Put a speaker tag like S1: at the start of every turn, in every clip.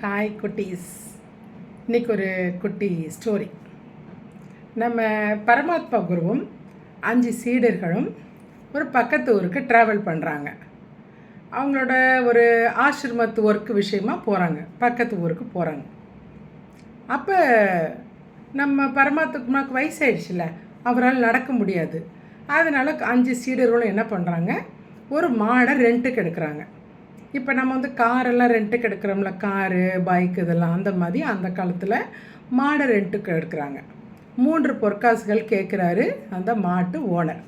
S1: Hi குட்டீஸ். இன்றைக்கி ஒரு குட்டி ஸ்டோரி. நம்ம பரமாத்மா குருவும் 5 சீடர்களும் ஒரு பக்கத்து ஊருக்கு ட்ராவல் பண்ணுறாங்க. அவங்களோட ஒரு ஆசிரமத்து ஒர்க்கு விஷயமாக போகிறாங்க, பக்கத்து ஊருக்கு போகிறாங்க. அப்போ நம்ம பரமாத்மாவுக்கு வயசாயிடுச்சுல, அவரால் நடக்க முடியாது. அதனால் 5 சீடர்களும் என்ன பண்ணுறாங்க, ஒரு மாடை ரெண்ட்டுக்கு எடுக்கிறாங்க. இப்போ நம்ம காரெல்லாம் ரெண்ட்டுக்கு எடுக்கிறோம்ல, காரு பைக் இதெல்லாம், அந்த மாதிரி அந்த காலத்தில் மாடை ரெண்ட்டுக்கு எடுக்கிறாங்க. 3 பொற்காசுகள் கேட்குறாரு அந்த மாட்டு ஓனர்.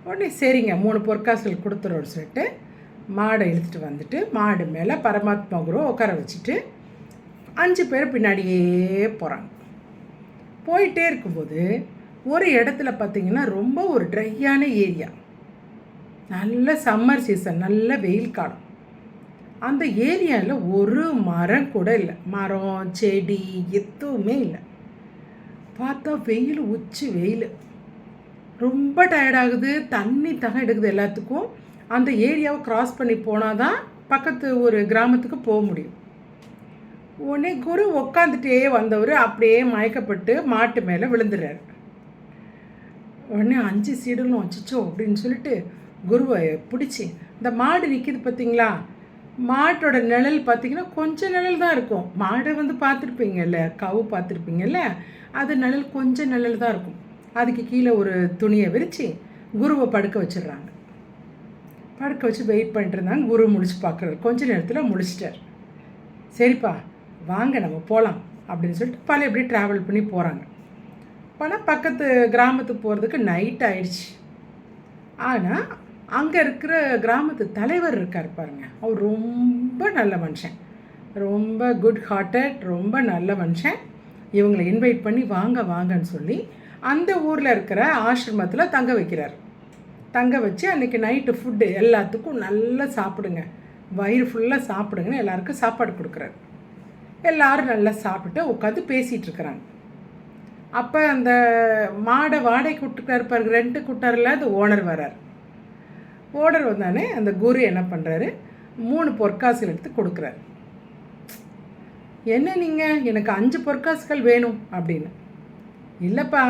S1: உடனே சரிங்க 3 பொற்காசுகள் கொடுத்துறோன்னு சொல்லிட்டு மாடை இழுத்துட்டு வந்துட்டு மாடு மேலே பரமாத்மா குரு உட்கார வச்சுட்டு 5 பேர் பின்னாடியே போகிறாங்க. போயிட்டே இருக்கும்போது ஒரு இடத்துல பார்த்திங்கன்னா ரொம்ப ஒரு ட்ரையான ஏரியா, நல்ல சம்மர் சீசன், நல்ல வெயில் காலம். அந்த ஏரியாவில் ஒரு மரம் கூட இல்லை, மரம் செடி எதுவுமே இல்லை. பார்த்தா வெயில், உச்சி வெயில், ரொம்ப டயர்டாகுது, தண்ணி எடுக்குது எல்லாத்துக்கும். அந்த ஏரியாவை க்ராஸ் பண்ணி போனால் தான் பக்கத்து ஒரு கிராமத்துக்கு போக முடியும். உடனே குரு உக்காந்துட்டே வந்தவர் அப்படியே மயக்கப்பட்டு மாட்டு மேலே விழுந்துடுறாரு. உடனே 5 சீடலும் வச்சிச்சோ அப்படின்னு சொல்லிட்டு குருவை பிடிச்சி, இந்த மாடு நிற்கிது பார்த்தீங்களா, மாட்டோட நிழல் பார்த்திங்கன்னா கொஞ்சம் நிழல் தான் இருக்கும். மாடை பார்த்துருப்பீங்கல்ல, கவு பார்த்துருப்பீங்கல்ல, அது நிழல் கொஞ்சம் நிழல் தான் இருக்கும். அதுக்கு கீழே ஒரு துணியை விரித்து குருவை படுக்க வச்சிடுறாங்க. படுக்க வச்சு வெயிட் பண்ணிட்டு இருந்தாங்க. குரு முடிச்சு பார்க்குறாரு, கொஞ்ச நேரத்தில் முடிச்சிட்டார். சரிப்பா வாங்க நம்ம போகலாம் அப்படின்னு சொல்லிட்டு எப்படி ட்ராவல் பண்ணி போகிறாங்க. ஆனால் பக்கத்து கிராமத்துக்கு போகிறதுக்கு நைட் ஆயிடுச்சு. ஆனால் அங்கே இருக்கிற கிராமத்து தலைவர் இருக்கார் பாருங்க, அவர் ரொம்ப நல்ல மனுஷன், ரொம்ப குட் ஹார்ட்டட், ரொம்ப நல்ல மனுஷன். இவங்களை இன்வைட் பண்ணி வாங்க வாங்கன்னு சொல்லி அந்த ஊரில் இருக்கிற ஆசிரமத்தில் தங்க வைக்கிறார். தங்க வச்சு அன்றைக்கி நைட்டு ஃபுட்டு எல்லாத்துக்கும் நல்லா சாப்பிடுங்க, வயிறு ஃபுல்லாக சாப்பிடுங்கன்னு எல்லாருக்கும் சாப்பாடு கொடுக்குறாரு. எல்லோரும் நல்லா சாப்பிட்டு உட்காந்து பேசிகிட்டு இருக்கிறாங்க. அப்போ அந்த மாடை வாடகை விட்டுக்காரு பாருங்க, ரெண்ட்டு கூட்டாரில் அது ஓனர் வரார். ஓனர் வந்தானே அந்த குரு என்ன பண்ணுறாரு, 3 பொற்காசுகள் எடுத்து கொடுக்குறாரு. என்ன நீங்கள் எனக்கு 5 பொற்காசுகள் வேணும் அப்படின்னு. இல்லைப்பா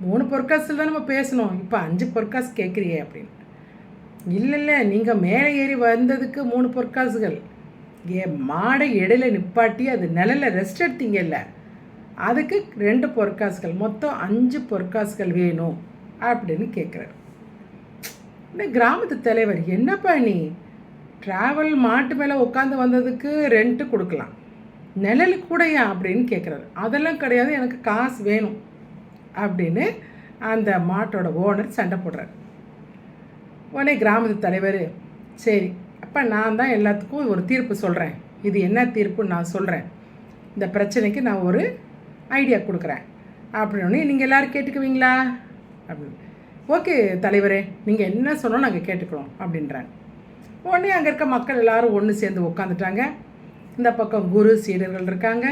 S1: 3 பொற்காசுகள் தான் நம்ம பேசணும், இப்போ 5 பொற்காசு கேட்குறியே அப்படின்னு. இல்லை நீங்கள் மேலே ஏறி வந்ததுக்கு 3 பொற்காசுகள், மாடை இடையில நிப்பாட்டி அது நிழலில் ரெஸ்ட் எடுத்தீங்கல்ல, அதுக்கு 2 பொற்காசுகள், மொத்தம் 5 பொற்காசுகள் வேணும் அப்படின்னு கேட்குறாரு. இந்த கிராமத்து தலைவர், என்னப்பா நீ ட்ராவல் மாட்டு மேலே உட்காந்து வந்ததுக்கு ரெண்ட்டு கொடுக்கலாம், நிழல் கூடயா அப்படின்னு கேட்குறாரு. அதெல்லாம் கிடையாது, எனக்கு காசு வேணும் அப்படின்னு அந்த மாட்டோட ஓனர் சண்டை போடுறாரு. உடனே கிராமத்து தலைவர், சரி அப்போ நான் தான் எல்லாத்துக்கும் ஒரு தீர்ப்பு சொல்கிறேன், இது என்ன தீர்ப்புன்னு நான் சொல்கிறேன், இந்த பிரச்சனைக்கு நான் ஒரு ஐடியா கொடுக்குறேன் அப்படின்னு நீங்கள் எல்லோரும் கேட்டுக்குவீங்களா அப்படின்னு. ஓகே தலைவரே, நீங்கள் என்ன சொன்னோம் நாங்கள் கேட்டுக்கிறோம் அப்படின்றாங்க. உடனே அங்கே இருக்க மக்கள் எல்லோரும் ஒன்று சேர்ந்து உட்காந்துட்டாங்க. இந்த பக்கம் குரு சீடர்கள் இருக்காங்க,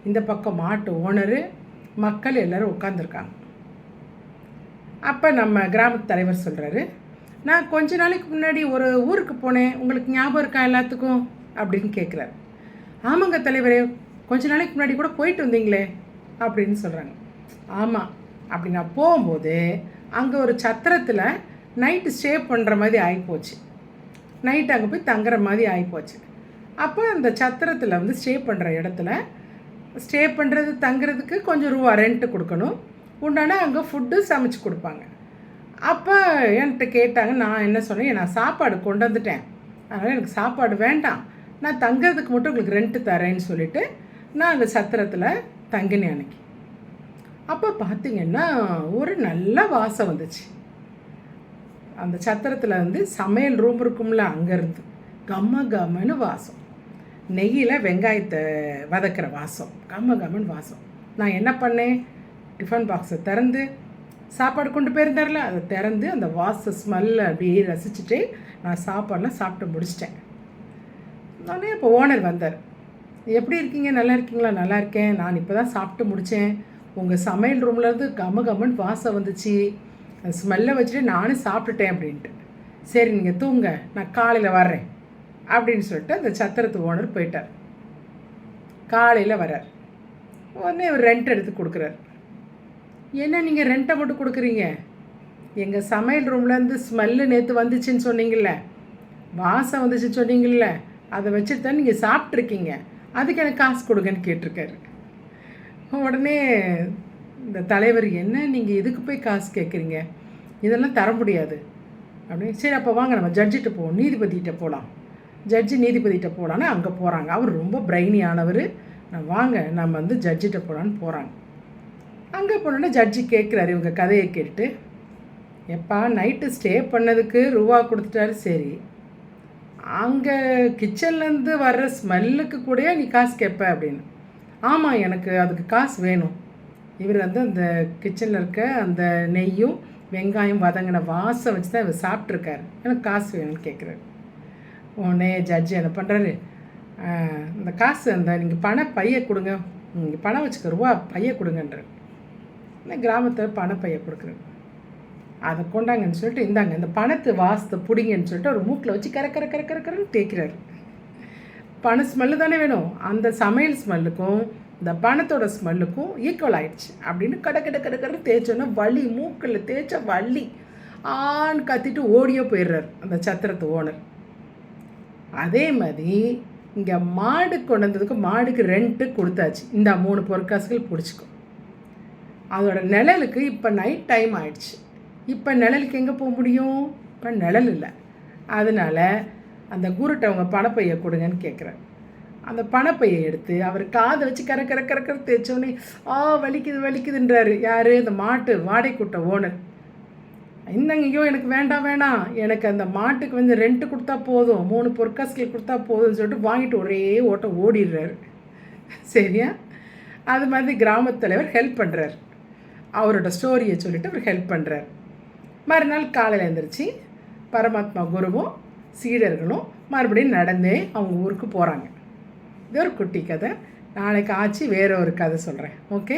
S1: இந்த பக்கம் மாட்டு ஓனரு, மக்கள் எல்லோரும் உட்காந்துருக்காங்க. அப்போ நம்ம கிராமத்து தலைவர் சொல்கிறாரு, நான் கொஞ்ச நாளைக்கு முன்னாடி ஒரு ஊருக்கு போனேன், உங்களுக்கு ஞாபகம் இருக்கா எல்லாத்துக்கும் அப்படின்னு கேட்குறாரு. ஆமாங்க தலைவரே, கொஞ்ச நாளைக்கு முன்னாடி கூட போயிட்டு வந்தீங்களே அப்படின்னு சொல்கிறாங்க. ஆமாம், அப்படி நான் போகும்போது அங்கே ஒரு சத்திரத்தில் நைட்டு ஸ்டே பண்ணுற மாதிரி ஆகிப்போச்சு, நைட்டு அங்கே போய் தங்குற மாதிரி ஆகிப்போச்சு. அப்போ அந்த சத்திரத்தில் ஸ்டே பண்ணுற இடத்துல ஸ்டே பண்ணுறது தங்குறதுக்கு கொஞ்சம் ரூபா ரெண்ட்டு கொடுக்கணும், உண்டான அங்கே ஃபுட்டு சமைச்சு கொடுப்பாங்க. அப்போ என்கிட்ட கேட்டாங்க, நான் என்ன சொன்னேன், நான் சாப்பாடு கொண்டு வந்துட்டேன், அதனால் எனக்கு சாப்பாடு வேண்டாம், நான் தங்குறதுக்கு மட்டும் உங்களுக்கு ரெண்ட்டு தரேன்னு சொல்லிவிட்டு நான் அந்த சத்திரத்தில் தங்கினேன் அன்னைக்கு. அப்போ பார்த்திங்கன்னா ஒரு நல்ல வாசம் வந்துச்சு. அந்த சத்திரத்தில் சமையல் ரூம் இருக்கும்ல, அங்கேருந்து கம்மன்னு வாசம், நெய்யில் வெங்காயத்தை வதக்கிற வாசம், கம்மன்னு வாசம். நான் என்ன பண்ணேன், டிஃபன் பாக்ஸை திறந்து சாப்பாடு கொண்டு போயிருந்தார்ல, அதை திறந்து அந்த வாச ஸ்மெல்லை அப்படியே ரசிச்சுட்டு நான் சாப்பாடெலாம் சாப்பிட்டு முடிச்சிட்டேன். நானே இப்போ ஓனர் வந்தார், எப்படி இருக்கீங்க, நல்லா இருக்கீங்களா? நல்லா இருக்கேன், நான் இப்போ தான் சாப்பிட்டு முடித்தேன், உங்கள் சமையல் ரூம்லேருந்து கம்மன்னு வாசம் வந்துச்சு, ஸ்மெல்லை வச்சுட்டு நானும் சாப்பிட்டுட்டேன் அப்படின்ட்டு. சரி நீங்கள் தூங்க, நான் காலையில் வர்றேன் அப்படின்னு சொல்லிட்டு அந்த சத்திரத்து ஓனர் போயிட்டார். காலையில் வரார். உடனே அவர் ரெண்ட் எடுத்து கொடுக்குறார். என்ன நீங்கள் ரெண்ட்டை மட்டும் கொடுக்குறீங்க? எங்கள் சமையல் ரூம்லேருந்து ஸ்மெல்லு நேற்று வந்துச்சுன்னு சொன்னீங்கள்ல, வாசம் வந்துச்சுன்னு சொன்னீங்கள்ல, அதை வச்சுட்டு தான் நீங்கள் சாப்பிட்ருக்கீங்க, அதுக்கு எனக்கு காசு கொடுங்கன்னு கேட்டிருக்காரு. உடனே இந்த தலைவர், என்ன நீங்கள் இதுக்கு போய் காசு கேட்குறீங்க, இதெல்லாம் தர முடியாது அப்படின்னு. சரி அப்போ வாங்க நம்ம ஜட்ஜிட்ட போவோம், நீதிபதிகிட்ட போகலாம். ஜட்ஜி நீதிபதிகிட்ட போகலான்னு அங்கே போகிறாங்க. அவர் ரொம்ப பிரைனியானவர். வாங்க நம்ம ஜட்ஜிட்ட போகலான்னு போகிறாங்க. அங்கே போனோன்னா ஜட்ஜி கேட்குறாரு இவங்க கதையை கேட்டு, எப்பா நைட்டு ஸ்டே பண்ணதுக்கு ரூபா கொடுத்துட்டாரு, சரி அங்கே கிச்சன்லேருந்து வர்ற ஸ்மெல்லுக்கு கூட நீ காசு கேட்ப அப்படின்னு. ஆமாம், எனக்கு அதுக்கு காசு வேணும். இவர் அந்த கிச்சனில் இருக்க அந்த நெய்யும் வெங்காயம் வதங்கின வாசம் வச்சு தான் இவர் சாப்பிட்ருக்காரு, எனக்கு காசு வேணும்னு கேட்குறாரு. உடனே ஜட்ஜி என்ன பண்ணுறாரு, இந்த காசு நீங்கள் பண பையை கொடுங்க, நீங்கள் பணம் வச்சுக்க ரூபா பையை கொடுங்கன்ற. இந்த கிராமத்தில் பண பையை கொடுக்குறாரு. அதை கொண்டாங்கன்னு சொல்லிட்டு, இந்தாங்க இந்த பணத்து வாசத்தை பிடிங்கன்னு சொல்லிட்டு ஒரு மூக்கில் வச்சு கரன்னு தேய்க்கிறாரு. பண ஸ்மெல்லு தானே வேணும், அந்த சமையல் ஸ்மெல்லுக்கும் இந்த பணத்தோட ஸ்மெல்லுக்கும் ஈக்குவல் ஆகிடுச்சு அப்படின்னு கடன்னு தேய்ச்சோன்னா வலி, மூக்கில் தேய்ச்ச வலி ஆன்னு கத்திட்டு ஓடியோ போயிடுறார் அந்த சத்திரத்து ஓனர். அதே மாதிரி இங்கே மாடு கொண்டு வந்ததுக்கு மாடுக்கு ரெண்ட்டு கொடுத்தாச்சு, இந்த 3 பொற்காசுகள் பிடிச்சிக்கும். அதோட நிழலுக்கு இப்போ நைட் டைம் ஆயிடுச்சு. இப்போ நிழலுக்கு எங்கே போக முடியும்? இப்போ நிழல் இல்லை. அதனால் அந்த குருட்டை அவங்க பணப்பையை கொடுங்கன்னு கேட்குறாரு. அந்த பணப்பையை எடுத்து அவர் காதை வச்சு கர தேய்ச்சோன்னே வலிக்குதுன்றாரு. யார்? அந்த மாட்டு வாடகை கூட்ட ஓனர். இந்தங்கயோ எனக்கு வேண்டாம், எனக்கு அந்த மாட்டுக்கு ரெண்ட்டு கொடுத்தா போதும், 3 பொற்காசுகள் கொடுத்தா போதும்னு சொல்லிட்டு வாங்கிட்டு ஒரே ஓட்டம் ஓடிடுறாரு. சரியா? அது மாதிரி கிராமத் தலைவர் ஹெல்ப் பண்ணுறார். அவரோட ஸ்டோரியை சொல்லிவிட்டு அவர் ஹெல்ப் பண்ணுறார். மறுநாள் காலையில் எழுந்திரிச்சு பரமாத்மா குருவும் சீடர்களும் மறுபடியும் நடந்தே அவங்க ஊருக்கு போகிறாங்க. இது ஒரு குட்டி கதை. நாளைக்கு ஆச்சு வேற ஒரு கதை சொல்கிறேன். ஓகே.